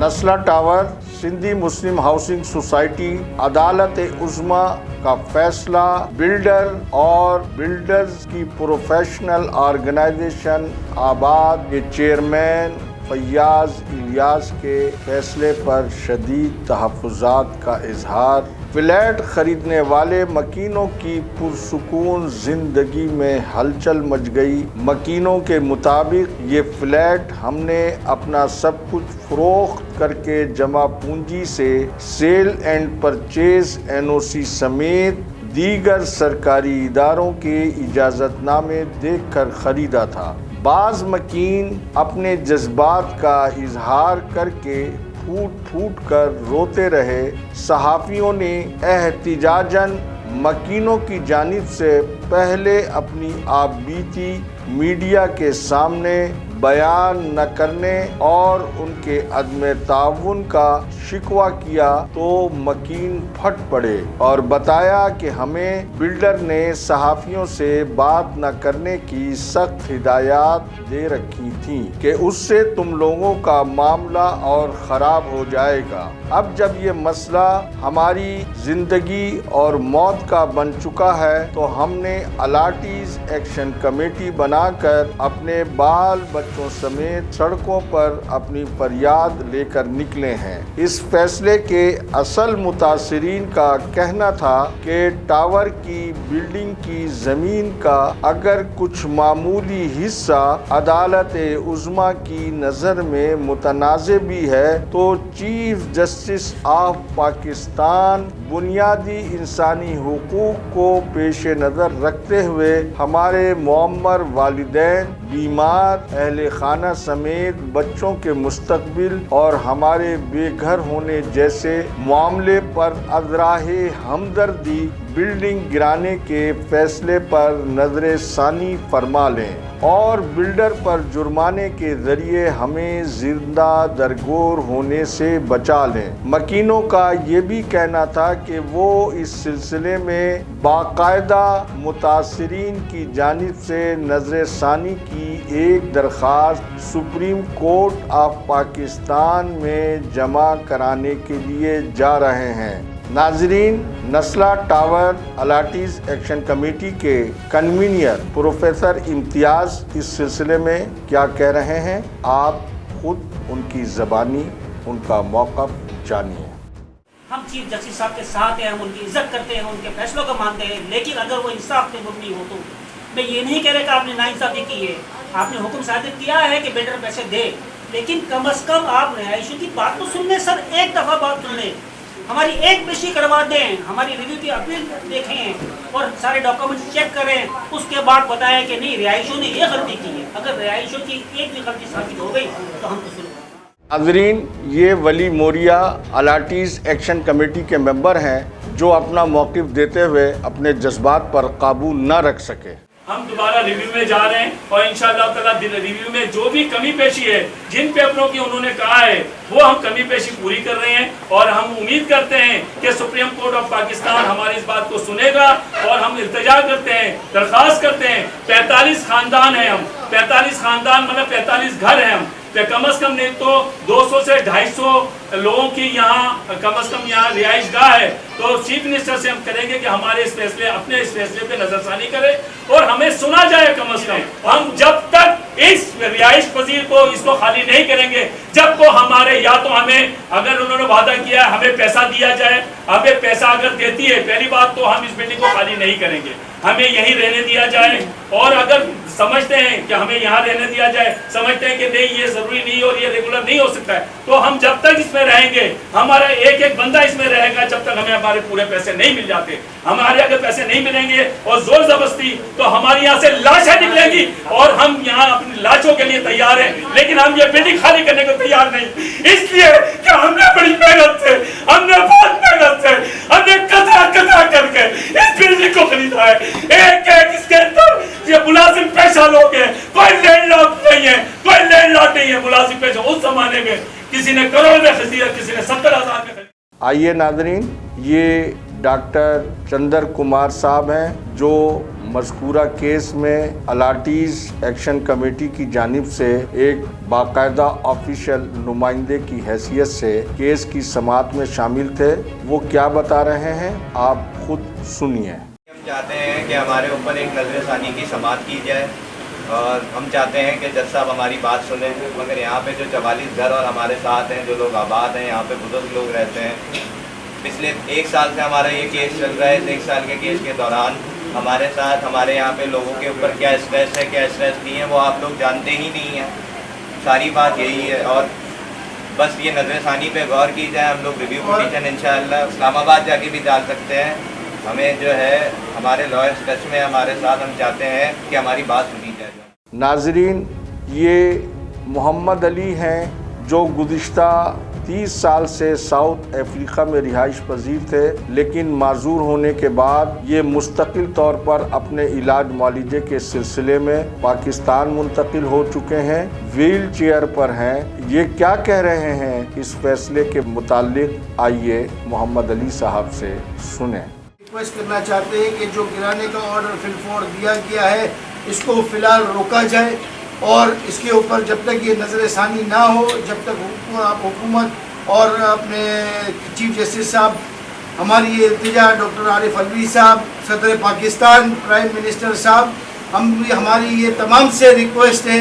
نسلہ tower Sindhi مسلم housing society عدالت عظمی کا فیصلہ بلڈر اور بلڈرز کی پروفیشنل آرگنائزیشن آباد کے چیئرمین فیاض الیاس کے فیصلے پر شدید تحفظات کا اظہار۔ فلیٹ خریدنے والے مکینوں کی پرسکون زندگی میں ہلچل مچ گئی۔ مکینوں کے مطابق یہ فلیٹ ہم نے اپنا سب کچھ فروخت کر کے جمع پونجی سے سیل اینڈ پرچیز NOC سمیت دیگر سرکاری اداروں کے اجازت نامے دیکھ کر خریدا تھا۔ بعض مکین اپنے جذبات کا اظہار کر کے پھوٹ پھوٹ کر روتے رہے۔ صحافیوں نے احتجاجاً مکینوں کی جانب سے پہلے اپنی آپ بیتی میڈیا کے سامنے بیان نہ کرنے اور ان کے عدم تعاون کا شکوہ کیا تو مکین پھٹ پڑے اور بتایا کہ ہمیں بلڈر نے صحافیوں سے بات نہ کرنے کی سخت ہدایات دے رکھی تھیں کہ اس سے تم لوگوں کا معاملہ اور خراب ہو جائے گا۔ اب جب یہ مسئلہ ہماری زندگی اور موت کا بن چکا ہے تو ہم نے الاٹیز ایکشن کمیٹی بنا کر اپنے بال بچوں سمیت سڑکوں پر اپنی فریاد لے کر نکلے ہیں۔ اس فیصلے کے اصل متاثرین کا کہنا تھا کہ ٹاور کی بلڈنگ کی زمین کا اگر کچھ معمولی حصہ عدالت عظمی کی نظر میں متنازع بھی ہے تو چیف جسٹس آف پاکستان بنیادی انسانی حقوق کو پیش نظر رکھتے ہوئے ہمارے معمر والدین، بیمار اہل خانہ سمیت بچوں کے مستقبل اور ہمارے بے گھر ہونے جیسے معاملے پر ازراہ ہمدردی بلڈنگ گرانے کے فیصلے پر نظر ثانی فرما لیں اور بلڈر پر جرمانے کے ذریعے ہمیں زندہ درگور ہونے سے بچا لیں۔ مکینوں کا یہ بھی کہنا تھا کہ وہ اس سلسلے میں باقاعدہ متاثرین کی جانب سے نظر ثانی کی ایک درخواست سپریم کورٹ آف پاکستان میں جمع کرانے کے لیے جا رہے ہیں۔ ناظرین، نسلہ ٹاور الاٹیز ایکشن کمیٹی کے کنوینر پروفیسر امتیاز اس سلسلے میں کیا کہہ رہے ہیں، آپ خود ان کی زبانی ان کا موقف جانیے۔ ہم چیف جسٹس صاحب کے ساتھ ہیں، ہم ان کی عزت کرتے ہیں، ان کے فیصلوں کو مانتے ہیں، لیکن اگر وہ انصاف پہ مبنی ہو تو میں یہ نہیں کہہ رہا کہ آپ نے ناانصافی کی ہے۔ آپ نے حکم صادر کیا ہے کہ بلڈر پیسے دے، لیکن کم از کم آپ رہائشی کی بات تو سن لیں سر، ایک دفعہ بات سن لیں، ہماری ایک پیشی کروا دیں، ہماری ریویو کی اپیل دیکھیں اور سارے ڈاکومنٹس چیک کریں، اس کے بعد بتائیں کہ نہیں رہائشیوں نے یہ غلطی کی ہے۔ اگر رہائشیوں کی ایک بھی غلطی ثابت ہو گئی تو ہم قصور۔ ناظرین، یہ ولی موریا الاٹیز ایکشن کمیٹی کے ممبر ہیں جو اپنا موقف دیتے ہوئے اپنے جذبات پر قابو نہ رکھ سکے۔ ہم دوبارہ ریویو میں جا رہے ہیں اور انشاءاللہ تعالی ریویو میں جو بھی کمی پیشی ہے، جن پیپروں کی انہوں نے کہا ہے وہ ہم کمی پیشی پوری کر رہے ہیں اور ہم امید کرتے ہیں کہ سپریم کورٹ آف پاکستان ہماری اس بات کو سنے گا اور ہم التجا کرتے ہیں، درخواست کرتے ہیں۔ 45 خاندان ہیں ہم، 45 خاندان مطلب 45 گھر ہیں ہم، کم از کم نہیں تو 200 سے 250 لوگوں کی یہاں کم از کم یہاں رہائش گاہ ہے۔ تو چیف منسٹر سے ہم کریں گے کہ ہمارے اس فیصلے اپنے اس فیصلے پہ نظر ثانی کرے اور ہمیں سنا جائے۔ کم از کم ہم جب تک اس رہائش پذیر کو اس کو خالی نہیں کریں گے جب کو ہمارے یا تو ہمیں اگر انہوں نے وعدہ کیا ہے ہمیں پیسہ دیا جائے، ہمیں پیسہ اگر دیتی ہے پہلی بات تو ہم اس بلڈنگ کو خالی نہیں کریں گے، ہمیں یہی رہنے دیا جائے، اور اگر سمجھتے ہیں کہ ہمیں یہاں رہنے دیا جائے، سمجھتے ہیں کہ نہیں یہ ضروری نہیں اور یہ ریگولر نہیں ہو سکتا ہے، تو ہم جب تک اس میں رہیں گے، ہمارا ایک ایک بندہ اس میں رہے گا جب تک ہمیں ہمارے پورے پیسے نہیں مل جاتے۔ ہمارے اگر پیسے نہیں ملیں گے اور زور زبردستی تو ہماری یہاں سے لاشیں نکلیں گی اور ہم یہاں اپنی لاشوں کے لیے تیار ہیں، لیکن ہم یہ بلڈنگ خالی کرنے کو تیار نہیں، اس لیے کہ ہم نے بڑی محنت سے، ہم نے بہت محنت سے، ہم نے قطع کر کے اس بلڈنگ کو خریدا ہے۔ ایک ایک اس کے اندر یہ ملازم پیشہ لوگ ہیں، کوئی لینڈ لارڈ نہیں ہے، کوئی لینڈ لارڈ نہیں ہے، ملازم پیشہ۔ اس زمانے میں کسی نے کروڑ میں خریدا، کسی نے 70,000 میں خریدا۔ آئیے ناظرین، یہ ڈاکٹر چندر کمار صاحب ہیں جو مذکورہ کیس میں الاٹیز ایکشن کمیٹی کی جانب سے ایک باقاعدہ آفیشیل نمائندے کی حیثیت سے کیس کی سماعت میں شامل تھے. وہ کیا بتا رہے ہیں آپ خود سنیے. ہم چاہتے ہیں کہ ہمارے اوپر ایک نظر ثانی کی سماعت کی جائے اور ہم چاہتے ہیں کہ جج صاحب ہماری بات سنیں، مگر یہاں پہ جو 44 گھر اور ہمارے ساتھ ہیں، جو لوگ آباد ہیں، یہاں پہ بزرگ لوگ رہتے ہیں. پچھلے 1 سال سے ہمارا یہ کیس چل رہا ہے. اس 1 سال کے کیس کے دوران ہمارے ساتھ ہمارے یہاں پہ لوگوں کے اوپر کیا اسٹریس ہے، کیا اسٹریس نہیں ہے، وہ آپ لوگ جانتے ہی نہیں ہیں. ساری بات یہی ہے اور بس یہ نظر ثانی پہ غور کی جائے. ہم لوگ ریویو پٹیشن انشاءاللہ اسلام آباد جا کے بھی ڈال سکتے ہیں. ہمیں جو ہے ہمارے لائرس ٹچ میں ہمارے ساتھ، ہم چاہتے ہیں کہ ہماری بات سنی جائے. ناظرین، یہ محمد علی ہیں جو گزشتہ 30 سال سے ساؤتھ افریقہ میں رہائش پذیر تھے، لیکن معذور ہونے کے بعد یہ مستقل طور پر اپنے علاج معالجے کے سلسلے میں پاکستان منتقل ہو چکے ہیں، ویل چیئر پر ہیں. یہ کیا کہہ رہے ہیں اس فیصلے کے متعلق آئیے محمد علی صاحب سے سنیں. ریکویسٹ کرنا چاہتے ہیں کہ جو گرانے کا آرڈر فی الفور دیا گیا ہے اس کو فی الحال روکا جائے اور اس کے اوپر جب تک یہ نظر ثانی نہ ہو، جب تک حکومت اور اپنے چیف جسٹس صاحب، ہماری یہ التجا ڈاکٹر عارف الوی صاحب، صدر پاکستان، پرائم منسٹر صاحب، ہماری یہ تمام سے ریکویسٹ ہے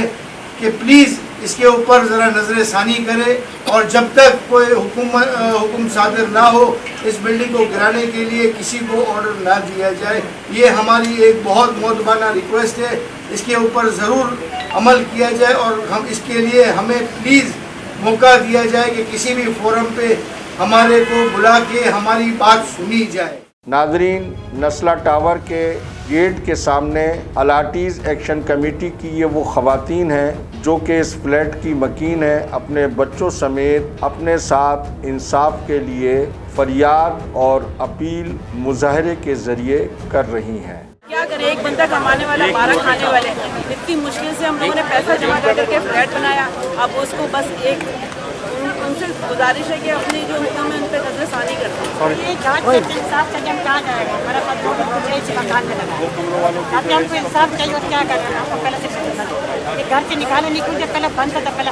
کہ پلیز اس کے اوپر ذرا نظر ثانی کرے اور جب تک کوئی حکم صادر نہ ہو اس بلڈنگ کو گرانے کے لیے کسی کو آرڈر نہ دیا جائے. یہ ہماری ایک بہت مؤدبانہ ریکویسٹ ہے. اس کے اوپر ضرور عمل کیا جائے اور ہم اس کے لیے ہمیں پلیز موقع دیا جائے کہ کسی بھی فورم پہ ہمارے کو بلا کے ہماری بات سنی جائے. ناظرین، نسلہ ٹاور کے گیٹ کے سامنے الاٹیز ایکشن کمیٹی کی یہ وہ خواتین ہیں جو کہ اس فلیٹ کی مکین ہیں، اپنے بچوں سمیت اپنے ساتھ انصاف کے لیے فریاد اور اپیل مظاہرے کے ذریعے کر رہی ہیں. کیا کریں، ایک بندہ کمانے والا 12 کھانے والے، اتنی مشکل سے ہم لوگوں نے پیسہ جمع کر کے فلیٹ بنایا. اب اس کو بس ایک ان سے گزارش ہے کہ اپنی جو حکم ہے ان پہ نظر ثانی کرتے ہیں. انصاف چاہیے، ہم کیا کریں گے؟ میرا پاس 2 ٹکڑے سے مکان میں لگا ہے. اب ہم کو انصاف چاہیے اور کیا کریں گے؟ ہم کو پہلے سے گھر سے نکالے نہیں کچھ، جب پہلے بند تھا تب پہلے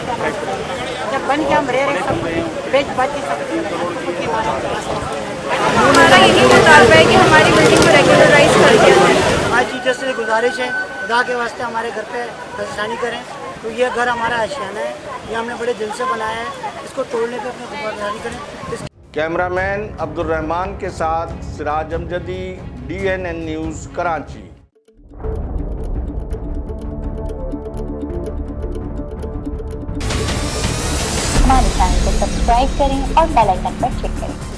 جب بند کیا ہم رہ رہے سب بیچ باچ کے سب. ہمارا یہی مطالبہ ہے کہ ہماری بلڈنگ کو ریگولرائز کر دیا جائے. ہماری ٹیچر سے گزارش ہے خدا کے واسطے ہمارے گھر پہ نظرثانی کریں. تو یہ گھر ہمارا آشیانہ ہے، یہ ہم نے بڑے دل سے بنایا ہے، اس کو توڑنے پہ اپنے خبرداری کریں. کیمرہ مین عبد الرحمان کے ساتھ سراج امجدی، DNN نیوز، کراچی. ہمارے چینل کو سبسکرائب کریں اور بیل آئکن پر کلک کریں.